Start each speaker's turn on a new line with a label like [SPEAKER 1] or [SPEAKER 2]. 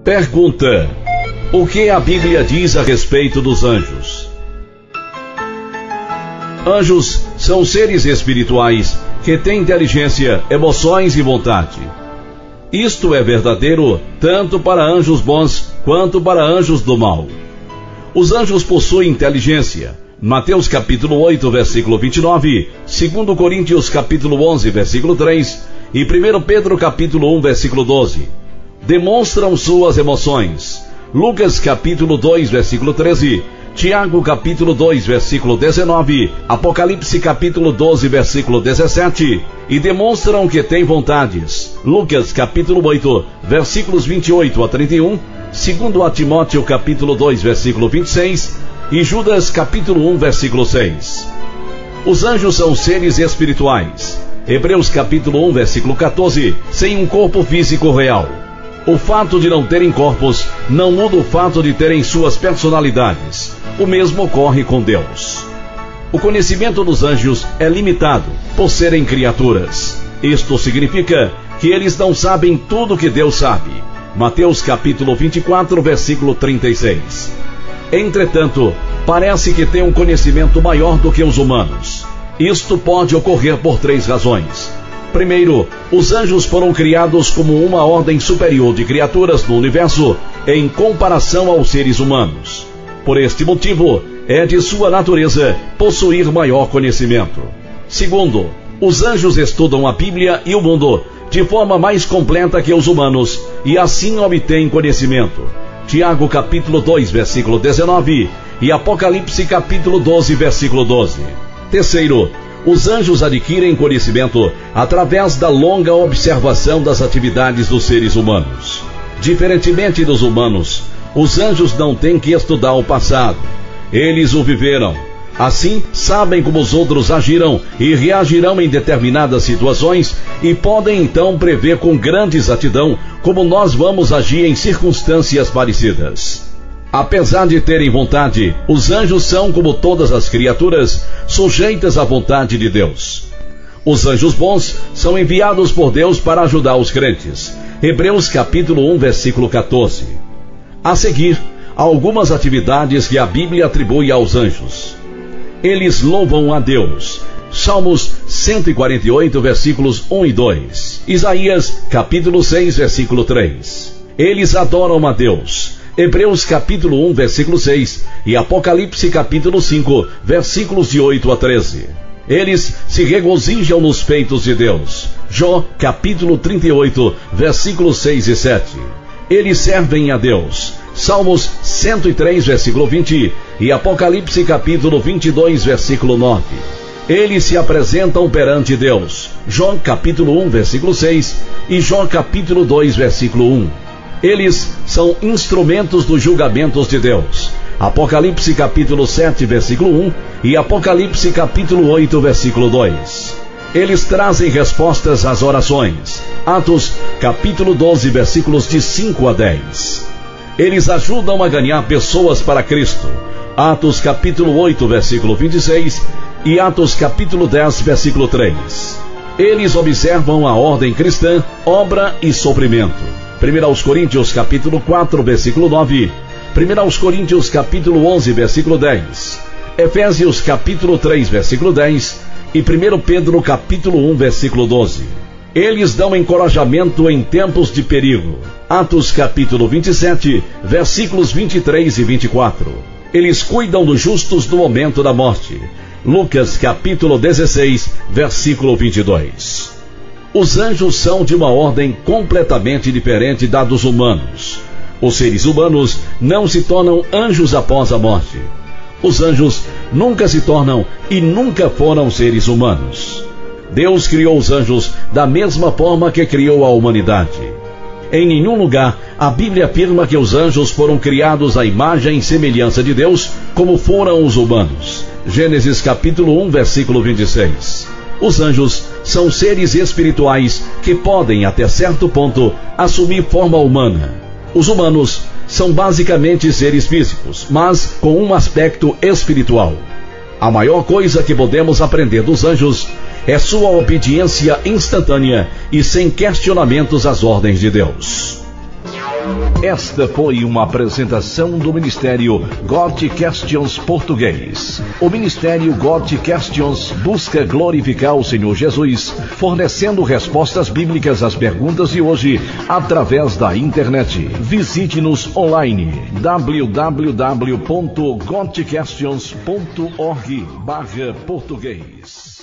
[SPEAKER 1] Pergunta: o que a Bíblia diz a respeito dos anjos? Anjos são seres espirituais que têm inteligência, emoções e vontade. Isto é verdadeiro tanto para anjos bons quanto para anjos do mal. Os anjos possuem inteligência. Mateus capítulo 8, versículo 29, 2 Coríntios capítulo 11, versículo 3 e 1 Pedro capítulo 1, versículo 12. Demonstram suas emoções. Lucas capítulo 2, versículo 13, Tiago capítulo 2, versículo 19, Apocalipse capítulo 12, versículo 17, e demonstram que têm vontades. Lucas capítulo 8, versículos 28 a 31, 2 Timóteo capítulo 2, versículo 26, e Judas capítulo 1, versículo 6. Os anjos são seres espirituais. Hebreus capítulo 1, versículo 14, sem um corpo físico real. O fato de não terem corpos não muda o fato de terem suas personalidades. O mesmo ocorre com Deus. O conhecimento dos anjos é limitado por serem criaturas. Isto significa que eles não sabem tudo o que Deus sabe. Mateus capítulo 24, versículo 36. Entretanto, parece que têm um conhecimento maior do que os humanos. Isto pode ocorrer por 3 razões. Primeiro, os anjos foram criados como uma ordem superior de criaturas no universo em comparação aos seres humanos. Por este motivo, é de sua natureza possuir maior conhecimento. Segundo, os anjos estudam a Bíblia e o mundo de forma mais completa que os humanos e assim obtêm conhecimento. Tiago capítulo 2, versículo 19 e Apocalipse capítulo 12, versículo 12. Terceiro, os anjos adquirem conhecimento através da longa observação das atividades dos seres humanos. Diferentemente dos humanos, os anjos não têm que estudar o passado. Eles o viveram. Assim, sabem como os outros agiram e reagirão em determinadas situações e podem então prever com grande exatidão como nós vamos agir em circunstâncias parecidas. Apesar de terem vontade, os anjos são, como todas as criaturas, sujeitas à vontade de Deus. Os anjos bons são enviados por Deus para ajudar os crentes. Hebreus capítulo 1, versículo 14. A seguir, algumas atividades que a Bíblia atribui aos anjos. Eles louvam a Deus. Salmos 148, versículos 1 e 2. Isaías capítulo 6, versículo 3. Eles adoram a Deus. Hebreus capítulo 1, versículo 6 e Apocalipse capítulo 5, versículos de 8 a 13. Eles se regozijam nos feitos de Deus. Jó capítulo 38, versículos 6 e 7. Eles servem a Deus. Salmos 103, versículo 20 e Apocalipse capítulo 22, versículo 9. Eles se apresentam perante Deus. Jó capítulo 1, versículo 6 e Jó capítulo 2, versículo 1. Eles são instrumentos dos julgamentos de Deus. Apocalipse capítulo 7, versículo 1 e Apocalipse capítulo 8, versículo 2. Eles trazem respostas às orações. Atos capítulo 12, versículos de 5 a 10. Eles ajudam a ganhar pessoas para Cristo. Atos capítulo 8, versículo 26 e Atos capítulo 10, versículo 3. Eles observam a ordem cristã, obra e sofrimento. 1 Coríntios capítulo 4, versículo 9, 1 Coríntios capítulo 11, versículo 10, Efésios capítulo 3, versículo 10 e 1 Pedro capítulo 1, versículo 12. Eles dão encorajamento em tempos de perigo. Atos capítulo 27, versículos 23 e 24. Eles cuidam dos justos no momento da morte. Lucas capítulo 16, versículo 22. Os anjos são de uma ordem completamente diferente da dos humanos. Os seres humanos não se tornam anjos após a morte. Os anjos nunca se tornam e nunca foram seres humanos. Deus criou os anjos da mesma forma que criou a humanidade. Em nenhum lugar a Bíblia afirma que os anjos foram criados à imagem e semelhança de Deus, como foram os humanos. Gênesis capítulo 1, versículo 26. Os anjos são seres espirituais que podem, até certo ponto, assumir forma humana. Os humanos são basicamente seres físicos, mas com um aspecto espiritual. A maior coisa que podemos aprender dos anjos é sua obediência instantânea e sem questionamentos às ordens de Deus.
[SPEAKER 2] Esta foi uma apresentação do Ministério God Questions Português. O Ministério God Questions busca glorificar o Senhor Jesus, fornecendo respostas bíblicas às perguntas de hoje através da internet. Visite-nos online www.godquestions.org/português.